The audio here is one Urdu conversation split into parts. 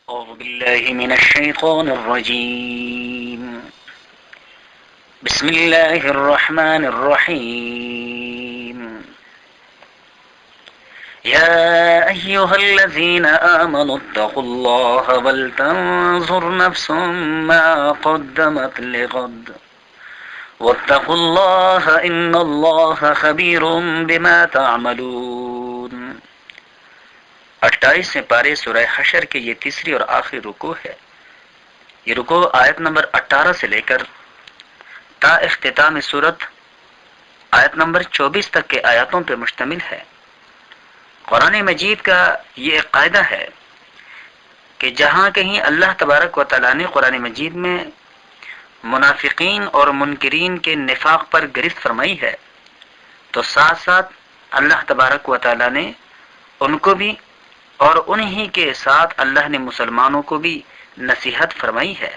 أعوذ بالله من الشيطان الرجيم. بسم الله الرحمن الرحيم. يا أيها الذين آمنوا اتقوا الله ولتنظر نفس ما قدمت لغد واتقوا الله إن الله خبير بما تعملون. 28 پارے سورہ حشر کے یہ تیسری اور آخری رکوع ہے. یہ رکوع آیت نمبر 18 سے لے کر تا اختتام سورت آیت نمبر 24 تک کے آیاتوں پر مشتمل ہے. قرآن مجید کا یہ ایک قاعدہ ہے کہ جہاں کہیں اللہ تبارک و تعالیٰ نے قرآن مجید میں منافقین اور منکرین کے نفاق پر گرفت فرمائی ہے تو ساتھ ساتھ اللہ تبارک و تعالیٰ نے ان کو بھی اور انہی کے ساتھ اللہ نے مسلمانوں کو بھی نصیحت فرمائی ہے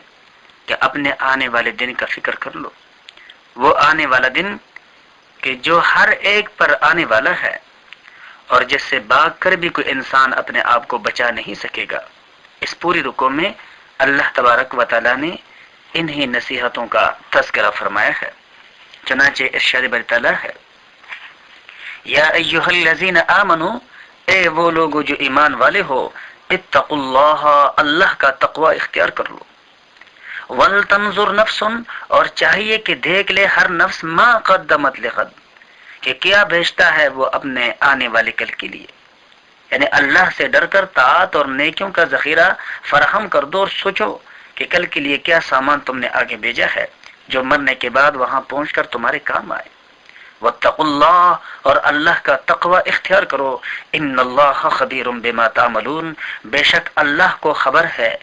کہ اپنے آنے والے دن کا فکر کر لو. وہ آنے والا دن کہ جو ہر ایک پر آنے والا ہے اور جس سے بھاگ کر بھی کوئی انسان اپنے آپ کو بچا نہیں سکے گا. اس پوری رکوع میں اللہ تبارک و تعالیٰ نے انہی نصیحتوں کا تذکرہ فرمایا ہے. چنانچہ ارشاد باری تعالیٰ ہے یا ایھا الذین آمنوا، اے وہ لوگ جو ایمان والے ہو، اتقوا اللہ، اللہ کا تقوی اختیار کر لو. ولتنظر نفس، اور چاہیے کہ دیکھ لے ہر نفس ما قدمت لغد، کہ کیا بھیجتا ہے وہ اپنے آنے والے کل کے لیے. یعنی اللہ سے ڈر کر طاعت اور نیکیوں کا ذخیرہ فراہم کر دو اور سوچو کہ کل کے لیے کیا سامان تم نے آگے بھیجا ہے جو مرنے کے بعد وہاں پہنچ کر تمہارے کام آئے. واتقوا اللہ، اور اللہ کا تقوی اختیار کرو. ان اللہ خبیر بما تعملون، بے شک اللہ کو خبر ہے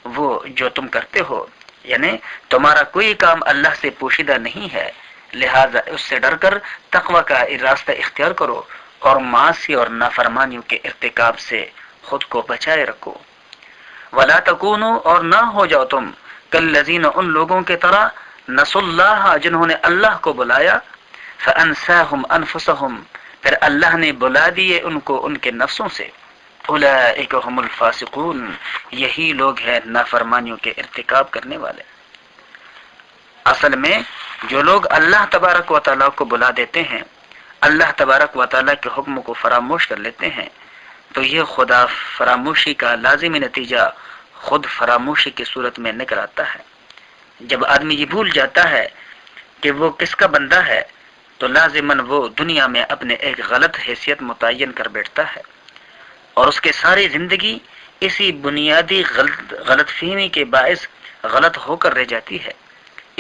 وہ جو تم کرتے ہو. یعنی تمہارا کوئی کام اللہ سے پوشیدہ نہیں ہے، لہذا اس سے ڈر کر تقوی کا راستہ اختیار کرو اور معاصی اور نافرمانیوں کے ارتکاب سے خود کو بچائے رکھو. ولا تکونوا، اور نہ ہو جاؤ تم کالذین، ان لوگوں کے طرح نسوا اللہ، جنہوں نے اللہ کو بلایا، فانساہم انفسہم، پھر اللہ نے بلا دیے ان کو ان کے نفسوں سے. اولئک هم الفاسقون، یہی لوگ ہیں نافرمانیوں کے ارتکاب کرنے والے. اصل میں جو لوگ اللہ تبارک و تعالیٰ کو بلا دیتے ہیں، اللہ تبارک و تعالیٰ کے حکم کو فراموش کر لیتے ہیں، تو یہ خدا فراموشی کا لازمی نتیجہ خود فراموشی کی صورت میں نکل آتا ہے. جب آدمی یہ بھول جاتا ہے کہ وہ کس کا بندہ ہے تو لازماً وہ دنیا میں اپنے ایک غلط حیثیت متعین کر بیٹھتا ہے اور اس کے ساری زندگی اسی بنیادی غلط فہمی کے باعث غلط ہو کر رہ جاتی ہے.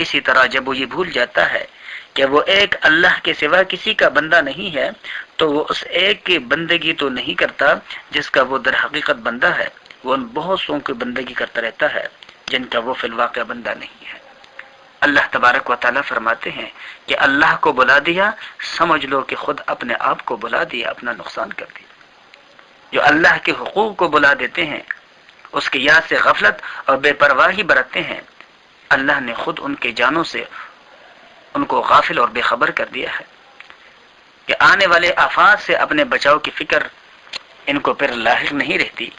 اسی طرح جب وہ یہ بھول جاتا ہے کہ وہ ایک اللہ کے سوا کسی کا بندہ نہیں ہے تو وہ اس ایک کی بندگی تو نہیں کرتا جس کا وہ در حقیقت بندہ ہے، وہ ان بہت سو کی بندگی کرتا رہتا ہے جن کا وہ فی الواقع بندہ نہیں ہے. اللہ تبارک و تعالیٰ فرماتے ہیں کہ اللہ کو بلا دیا، سمجھ لو کہ خود اپنے آپ کو بلا دیا، اپنا نقصان کر دیا. جو اللہ کے حقوق کو بلا دیتے ہیں، اس کی یاد سے غفلت اور بے پرواہی برتتے ہیں، اللہ نے خود ان کے جانوں سے ان کو غافل اور بے خبر کر دیا ہے کہ آنے والے آفات سے اپنے بچاؤ کی فکر ان کو پھر لاحق نہیں رہتی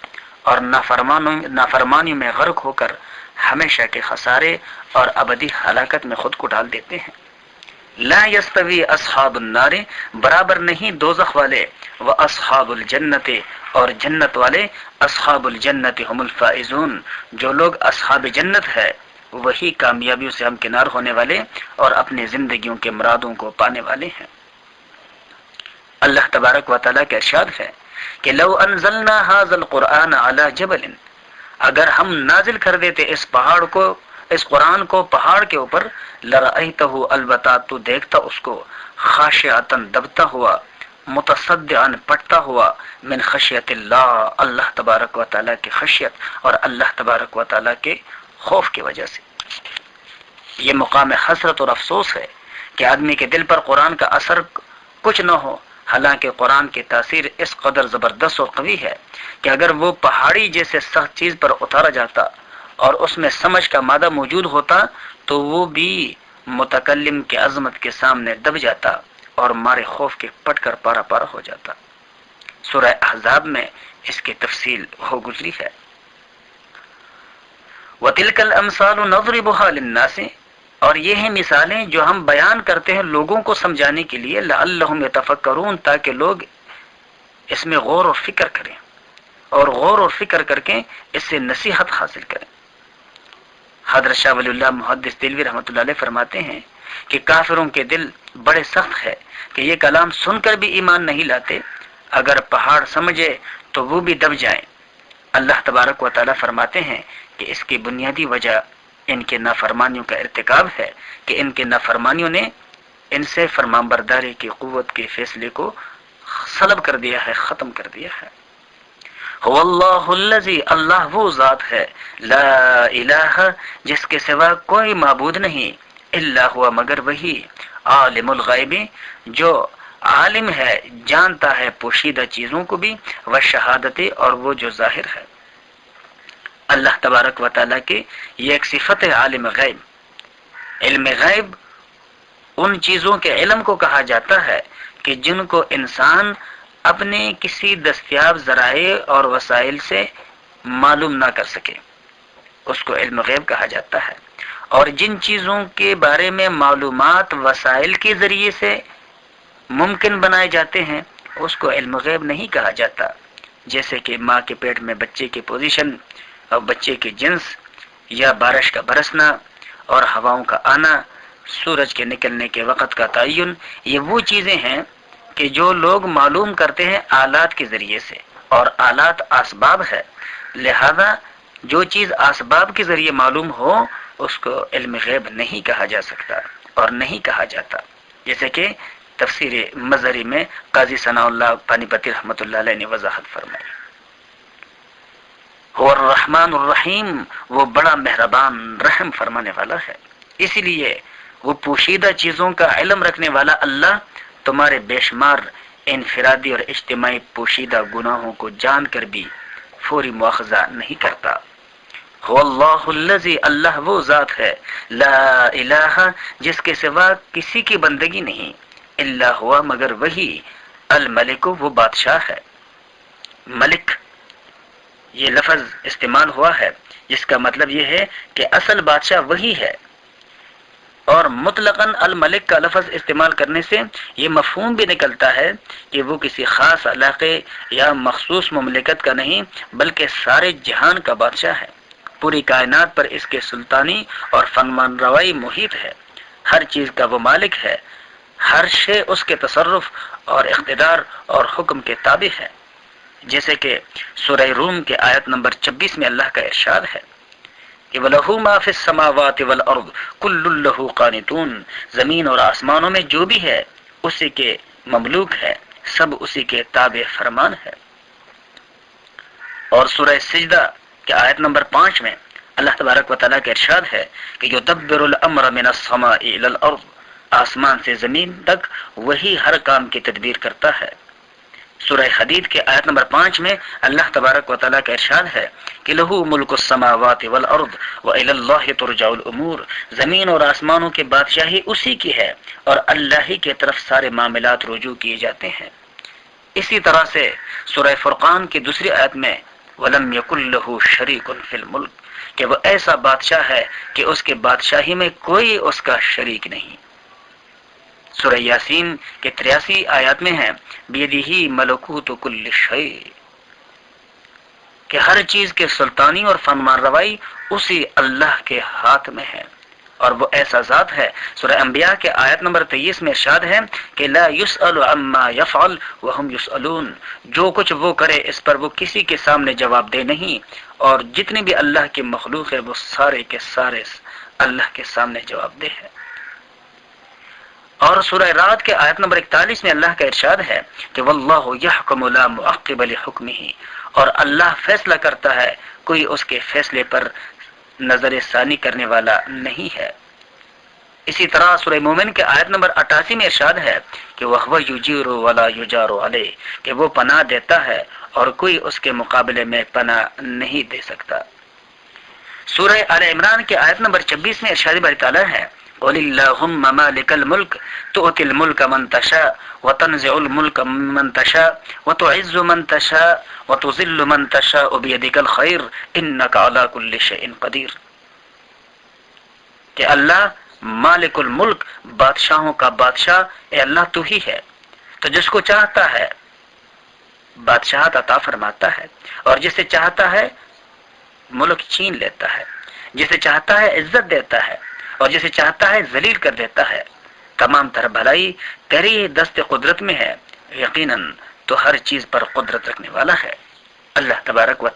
اور نافرمانی میں غرق ہو کر ہمیشہ کے خسارے اور ابدی ہلاکت میں خود کو ڈال دیتے ہیں. لا یستوی اصحاب النار، برابر نہیں دوزخ والے، و اصحاب الجنت، اور جنت والے. اصحاب الجنت هم الفائزون، جو لوگ اصحاب جنت ہے وہی کامیابیوں سے ہمکنار ہونے والے اور اپنی زندگیوں کے مرادوں کو پانے والے ہیں. اللہ تبارک و تعالیٰ کا ارشاد ہے کہ لو انزلنا هذا القرآن على جبل، اگر ہم نازل کر دیتے اس قرآن کو پہاڑ کے اوپر، لرأیتہ، البتہ تو دیکھتا اس کو، خاشعۃ، دبتا ہوا، متصدعا، پٹتا ہوا، من خشیت اللہ، اللہ تبارک و تعالیٰ کی خشیت اور اللہ تبارک و تعالیٰ کے خوف کی وجہ سے. یہ مقام حسرت اور افسوس ہے کہ آدمی کے دل پر قرآن کا اثر کچھ نہ ہو، حالانکہ قرآن کی تاثیر اس قدر زبردست اور قوی ہے کہ اگر وہ پہاڑی جیسے سخت چیز پر اتارا جاتا اور اس میں سمجھ کا مادہ موجود ہوتا تو وہ بھی متکلم کی عظمت کے سامنے دب جاتا اور مارے خوف کے پٹ کر پارا پارا ہو جاتا. سورہ احزاب میں اس کی تفصیل ہو گزری ہے. وَتِلْكَ الْأَمْثَالُ نَضْرِبُهَا لِلنَّاسِ، اور یہ ہیں مثالیں جو ہم بیان کرتے ہیں لوگوں کو سمجھانے کے لیے، لَعَلَّهُمْ يَتَفَكَّرُونَ، تاکہ لوگ اس میں غور اور فکر کریں، اور غور اور فکر کر کے اس سے نصیحت حاصل کریں۔ حضرت شاہ ولی اللہ محدث دہلوی رحمۃ اللہ علیہ فرماتے ہیں کہ کافروں کے دل بڑے سخت ہے کہ یہ کلام سن کر بھی ایمان نہیں لاتے، اگر پہاڑ سمجھے تو وہ بھی دب جائیں۔ اللہ تبارک و تعالیٰ فرماتے ہیں کہ اس کی بنیادی وجہ ان کے نافرمانیوں کا ارتکاب ہے کہ ان کے نافرمانیوں نے ان سے فرمانبرداری کی قوت کے فیصلے کو سلب کر دیا ہے، ختم کر دیا ہے۔ هو اللہ الذی، اللہ وہ ذات ہے، لا الہ، جس کے سوا کوئی معبود نہیں، الا ہوا، مگر وہی، عالم الغیب، جو عالم ہے، جانتا ہے پوشیدہ چیزوں کو بھی، والشہادت، اور وہ جو ظاہر ہے۔ اللہ تبارک و تعالیٰ کی یہ ایک صفت ہے، عالم غیب۔ علم غیب ان چیزوں کے علم کو کہا جاتا ہے کہ جن کو انسان اپنے کسی دستیاب ذرائع اور وسائل سے معلوم نہ کر سکے، اس کو علم غیب کہا جاتا ہے۔ اور جن چیزوں کے بارے میں معلومات وسائل کے ذریعے سے ممکن بنائے جاتے ہیں، اس کو علم غیب نہیں کہا جاتا، جیسے کہ ماں کے پیٹ میں بچے کی پوزیشن اور بچے کی جنس، یا بارش کا برسنا اور ہواؤں کا آنا، سورج کے نکلنے کے وقت کا تعین۔ یہ وہ چیزیں ہیں کہ جو لوگ معلوم کرتے ہیں آلات کے ذریعے سے، اور آلات اسباب ہے، لہذا جو چیز اسباب کے ذریعے معلوم ہو اس کو علم غیب نہیں کہا جا سکتا اور نہیں کہا جاتا، جیسے کہ تفسیر مظہری میں قاضی ثناء اللہ پانی پتی رحمۃ اللہ علیہ نے وضاحت فرمائی۔ هو الرحمن الرحیم، وہ بڑا مہربان رحم فرمانے والا ہے، اسی لیے وہ پوشیدہ چیزوں کا علم رکھنے والا اللہ تمہارے بے شمار انفرادی اور اجتماعی پوشیدہ گناہوں کو جان کر بھی فوری مواخذہ نہیں کرتا۔ هو اللہ الذی، اللہ وہ ذات ہے، لا الہ، جس کے سوا کسی کی بندگی نہیں، الا ہوا، مگر وہی، الملک، وہ بادشاہ ہے۔ ملک یہ لفظ استعمال ہوا ہے جس کا مطلب یہ ہے کہ اصل بادشاہ وہی ہے، اور مطلقاً الملک کا لفظ استعمال کرنے سے یہ مفہوم بھی نکلتا ہے کہ وہ کسی خاص علاقے یا مخصوص مملکت کا نہیں بلکہ سارے جہان کا بادشاہ ہے، پوری کائنات پر اس کے سلطانی اور فرمان روائی محیط ہے، ہر چیز کا وہ مالک ہے، ہر شے اس کے تصرف اور اقتدار اور حکم کے تابع ہے، جیسے کہ سورہ روم کے آیت نمبر 26 میں اللہ کا ارشاد ہے کہ وَلَهُ مَا فِي السَّمَاوَاتِ وَالْأَرْضِ كُلٌّ لَهُ قَانِتُونَ، زمین اور آسمانوں میں جو بھی ہے اسی کے مملوک ہے، سب اسی کے تابع فرمان ہے۔ اور سورہ سجدہ کے آیت نمبر 5 میں اللہ تبارک و تعالیٰ کا ارشاد ہے کہ يُدَبِّرُ الْأَمْرَ مِنَ السَّمَاءِ إِلَى الْأَرْضِ، آسمان سے زمین تک وہی ہر کام کی تدبیر کرتا ہے۔ سورہ حدید کے آیت نمبر 5 میں اللہ تبارک و تعالیٰ کا ارشاد ہے کہ لہو ملک السماوات والارض وإلی اللہ ترجع الامور، زمین اور آسمانوں کی بادشاہی اسی کی ہے اور اللہ ہی کی طرف سارے معاملات رجوع کیے جاتے ہیں۔ اسی طرح سے سورہ فرقان کی دوسری آیت میں وَلَمْ يَكُنْ لَهُ شَرِيكٌ فِي الْمُلْكِ، کہ وہ ایسا بادشاہ ہے کہ اس کے بادشاہی میں کوئی اس کا شریک نہیں۔ سورہ یاسین کے 83 آیات میں ہے بیدہ ملکوت کل شیء، کہ ہر چیز کے سلطانی اور فرمان روائی اسی اللہ کے ہاتھ میں ہے، اور وہ ایسا ذات ہے۔ سورہ انبیاء کے آیت نمبر 23 میں ارشاد ہے کہ لا يسأل عما يفعل وهم يسألون، جو کچھ وہ کرے اس پر وہ کسی کے سامنے جواب دہ نہیں، اور جتنی بھی اللہ کی مخلوق ہے وہ سارے کے سارے اللہ کے سامنے جواب دہ ہے۔ اور سورہ رعد کے آیت نمبر 41 میں اللہ کا ارشاد ہے کہ واللہ یحکم لا معقب لحکمہ، اور اللہ فیصلہ کرتا ہے، کوئی اس کے فیصلے پر نظر ثانی کرنے والا نہیں ہے۔ اسی طرح سورہ مومن کے آیت نمبر 88 میں ارشاد ہے کہ وَهُوَ يُجِيرُ وَلَا يُجَارُ عَلَيْهِ، کہ وہ پناہ دیتا ہے اور کوئی اس کے مقابلے میں پناہ نہیں دے سکتا۔ سورہ آل عمران کے آیت نمبر 26 میں ارشاد باری تعالیٰ ہے قُلِ اللَّهُمَّ مَالِكَ الْمُلْكِ تُؤْتِي الْمُلْكَ مَن تَشَاءُ وَتَنزِعُ الْمُلْكَ مِمَّن تَشَاءُ وَتُعِزُّ مَن تَشَاءُ وَتُذِلُّ مَن تَشَاءُ بِيَدِكَ الْخَيْرُ إِنَّكَ عَلَى كُلِّ شَيْءٍ قَدِيرٌ۔ کہ اللہ مالک الملک، بادشاہوں کا بادشاہ، اے اللہ تو ہی ہے، تو جس کو چاہتا ہے بادشاہت عطا فرماتا ہے، اور جسے چاہتا ہے ملک چھین لیتا ہے، جسے چاہتا ہے عزت دیتا ہے، اور جسے چاہتا ہے ذلیل کر دیتا ہے۔ تمام تر بھلائی تیری دست قدرت میں ہے، یقیناً تو ہر چیز پر قدرت رکھنے والا ہے۔ اللہ تبارک و